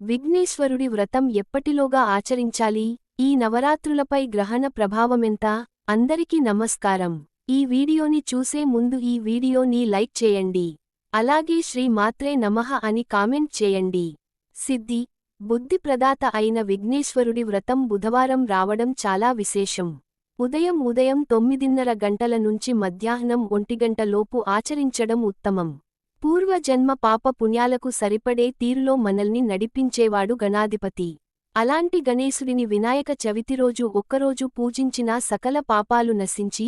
విఘ్నేశ్వరుడి వ్రతం ఎప్పటిలోగా ఆచరించాలి? ఈ నవరాత్రులపై గ్రహణ ప్రభావమెంత? అందరికీ నమస్కారం. ఈ వీడియోని చూసే ముందు ఈ వీడియోని లైక్ చేయండి. అలాగే శ్రీ మాత్రే నమః అని కామెంట్ చేయండి. సిద్ధి, బుద్ధి ప్రదాత అయిన విఘ్నేశ్వరుడి వ్రతం బుధవారం రావడం చాలా విశేషం. ఉదయం 9:30 గంటల నుంచి మధ్యాహ్నం 1 గంట లోపు ఆచరించడం ఉత్తమం. పూర్వజన్మ పాప పుణ్యాలకు సరిపడే తీరులో మనల్ని నడిపించేవాడు గణాధిపతి. అలాంటి గణేశుడిని వినాయక చవితి రోజు ఒక్కరోజు పూజించినా సకల పాపాలు నశించి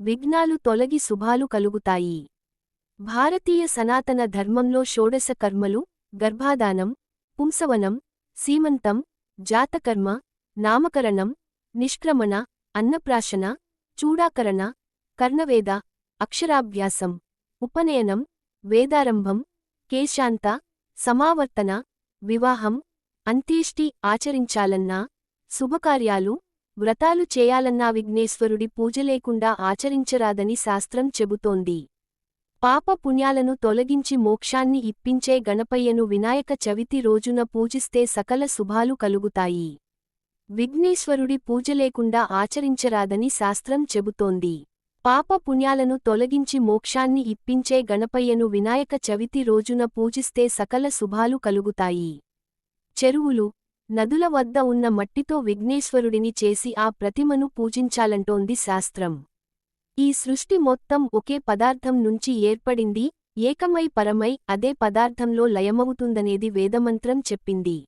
విఘ్నాలు తొలగి శుభాలు కలుగుతాయి. భారతీయ సనాతన ధర్మంలో షోడశ కర్మలు గర్భాధానం, పుంసవనం, సీమంతం, జాతకర్మ, నామకరణం, నిష్క్రమణ, అన్నప్రాశన, చూడాకరణ, కర్ణవేద, అక్షరాభ్యాసం, ఉపనయనం, వేదారంభం, కేశాంత, సమావర్తన, వివాహం, అంత్యేష్టి ఆచరించాలన్నా, శుభకార్యాలు, వ్రతాలు చేయాలన్నా విఘ్నేశ్వరుడి పూజలేకుండా ఆచరించరాదని శాస్త్రం చెబుతోంది. పాప పుణ్యాలను తొలగించి మోక్షాన్ని ఇప్పించే గణపయ్యను వినాయక చవితి రోజున పూజిస్తే సకల శుభాలు కలుగుతాయి. విఘ్నేశ్వరుడి పూజలేకుండా ఆచరించరాదని శాస్త్రం చెబుతోంది. పాప పుణ్యాలను తొలగించి మోక్షాన్ని ఇప్పించే గణపయ్యను వినాయక చవితి రోజున పూజిస్తే సకల శుభాలు కలుగుతాయి. చెరువులు, నదుల వద్ద ఉన్న మట్టితో విఘ్నేశ్వరుడిని చేసి ఆ ప్రతిమను పూజించాలంటోంది శాస్త్రం. ఈ సృష్టి మొత్తం ఒకే పదార్థం నుంచి ఏర్పడింది, ఏకమై పరమై అదే పదార్థంలో లయమవుతుందనేది వేదమంత్రం చెప్పింది.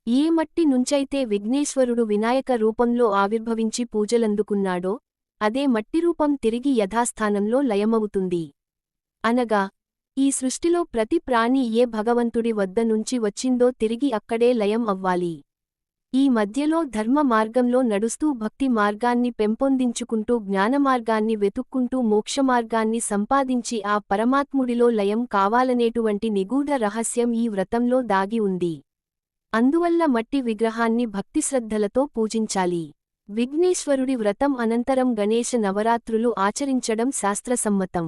ఏ మట్టి నుంచైతే విఘ్నేశ్వరుడు వినాయక రూపంలో ఆవిర్భవించి పూజలందుకున్నాడో అదే మట్టిరూపం తిరిగి యథాస్థానంలో లయమవుతుంది. అనగా ఈ సృష్టిలో ప్రతి ప్రాణి ఏ భగవంతుడి వద్ద నుంచి వచ్చిందో తిరిగి అక్కడే లయం అవ్వాలి. ఈ మధ్యలో ధర్మ మార్గంలో నడుస్తూ భక్తి మార్గాన్ని పెంపొందించుకుంటూ జ్ఞానమార్గాన్ని వెతుక్కుంటూ మోక్షమార్గాన్ని సంపాదించి ఆ పరమాత్ముడిలో లయం కావాలనేటువంటి నిగూఢ రహస్యం ఈ వ్రతంలో దాగి ఉంది. అందువల్ల మట్టి విగ్రహాన్ని భక్తిశ్రద్ధలతో పూజించాలి. విఘ్నేశ్వరుడి వ్రతం అనంతరం గణేశ నవరాత్రులు ఆచరించడం శాస్త్రసమ్మతం.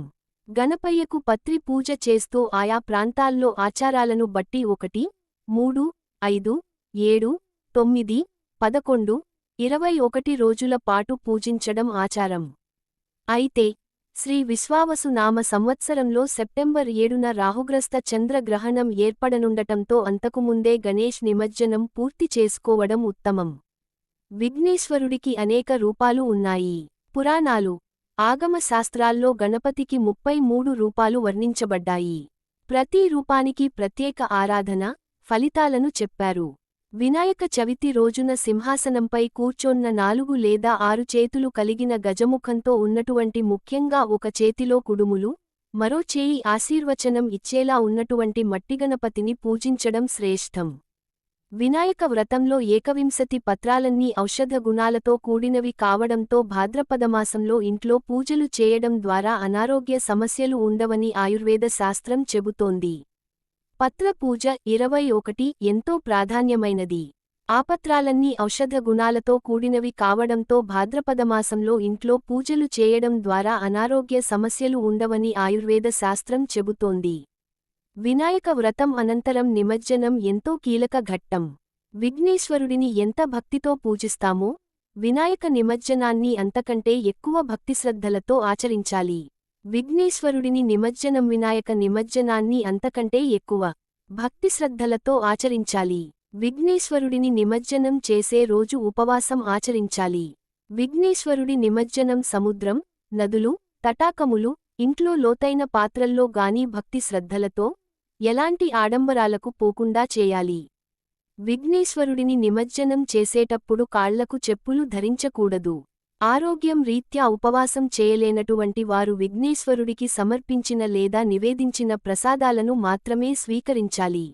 గణపయ్యకు పత్రి పూజ చేస్తూ ఆయా ప్రాంతాల్లో ఆచారాలను బట్టి 1, 3, 5, 7, 9, 11, 21 రోజుల పాటు పూజించడం ఆచారం. అయితే శ్రీ విశ్వావసు నామ సంవత్సరంలో సెప్టెంబర్ 7న రాహుగ్రస్త చంద్రగ్రహణం ఏర్పడనుండటంతో అంతకుముందే గణేష్ నిమజ్జనం పూర్తి చేసుకోవడం ఉత్తమం. విఘ్నేశ్వరుడికి అనేక రూపాలు ఉన్నాయి. పురాణాలు, ఆగమ శాస్త్రాల్లో గణపతికి 33 రూపాలు వర్ణించబడ్డాయి. ప్రతి రూపానికి ప్రత్యేక ఆరాధన, ఫలితాలను చెప్పారు. వినాయక చవితి రోజున సింహాసనంపై కూర్చోన్న 4 లేదా 6 చేతులు కలిగిన గజముఖంతో ఉన్నటువంటి ముఖ్యంగా ఒక చేతిలో కుడుములు, మరో చేయి ఆశీర్వచనం ఇచ్చేలా ఉన్నటువంటి మట్టిగణపతిని పూజించడం శ్రేష్టం. వినాయక వ్రతంలో 21 పత్రాలన్నీ ఔషధ గుణాలతో కూడినవి కావడంతో భాద్రపదమాసంలో ఇంట్లో పూజలు చేయడం ద్వారా అనారోగ్య సమస్యలు ఉండవని ఆయుర్వేద శాస్త్రం చెబుతోంది. పత్ర పూజ 21 ఎంతో ప్రాధాన్యమైనది. ఆ పత్రాలన్నీ ఔషధ గుణాలతో కూడినవి కావడంతో భాద్రపదమాసంలో ఇంట్లో పూజలు చేయడం ద్వారా అనారోగ్య సమస్యలు ఉండవని ఆయుర్వేద శాస్త్రం చెబుతోంది. వినాయక వ్రతం అనంతరం నిమజ్జనం ఎంతో కీలక ఘట్టం. విఘ్నేశ్వరుడిని ఎంత భక్తితో పూజిస్తామో వినాయక నిమజ్జనాన్ని అంతకంటే ఎక్కువ భక్తిశ్రద్ధలతో ఆచరించాలి. విఘ్నేశ్వరుడిని నిమజ్జనం వినాయక నిమజ్జనాన్ని అంతకంటే ఎక్కువ భక్తిశ్రద్ధలతో ఆచరించాలి. విఘ్నేశ్వరుడిని నిమజ్జనం చేసే రోజు ఉపవాసం ఆచరించాలి. విఘ్నేశ్వరుడి నిమజ్జనం సముద్రం, నదులు, తటాకములు, ఇంట్లో లోతైన పాత్రల్లో గానీ భక్తి శ్రద్ధలతో ఎలాంటి ఆడంబరాలకు పోకుండా చేయాలి. విఘ్నేశ్వరుడిని నిమజ్జనం చేసేటప్పుడు కాళ్లకు చెప్పులు ధరించకూడదు. ఆరోగ్యం రీత్యా ఉపవాసం చేయలేనటువంటి వారు విఘ్నేశ్వరుడికి సమర్పించిన లేదా నివేదించిన ప్రసాదాలను మాత్రమే స్వీకరించాలి.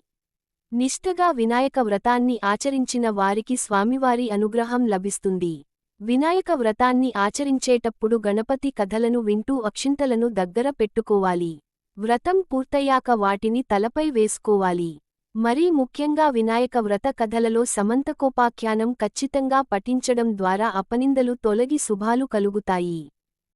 నిష్ఠగా వినాయక వ్రతాన్ని ఆచరించిన వారికి స్వామివారి అనుగ్రహం లభిస్తుంది. వినాయక వ్రతాన్ని ఆచరించేటప్పుడు గణపతి కథలను వింటూ అక్షింతలను దగ్గర పెట్టుకోవాలి. వ్రతం పూర్తయ్యాక వాటిని తలపై వేసుకోవాలి. మరీ ముఖ్యంగా వినాయక వ్రత కథలలో సమంతకోపాఖ్యానం ఖచ్చితంగా పఠించడం ద్వారా అపనిందలు తొలగి శుభాలు కలుగుతాయి.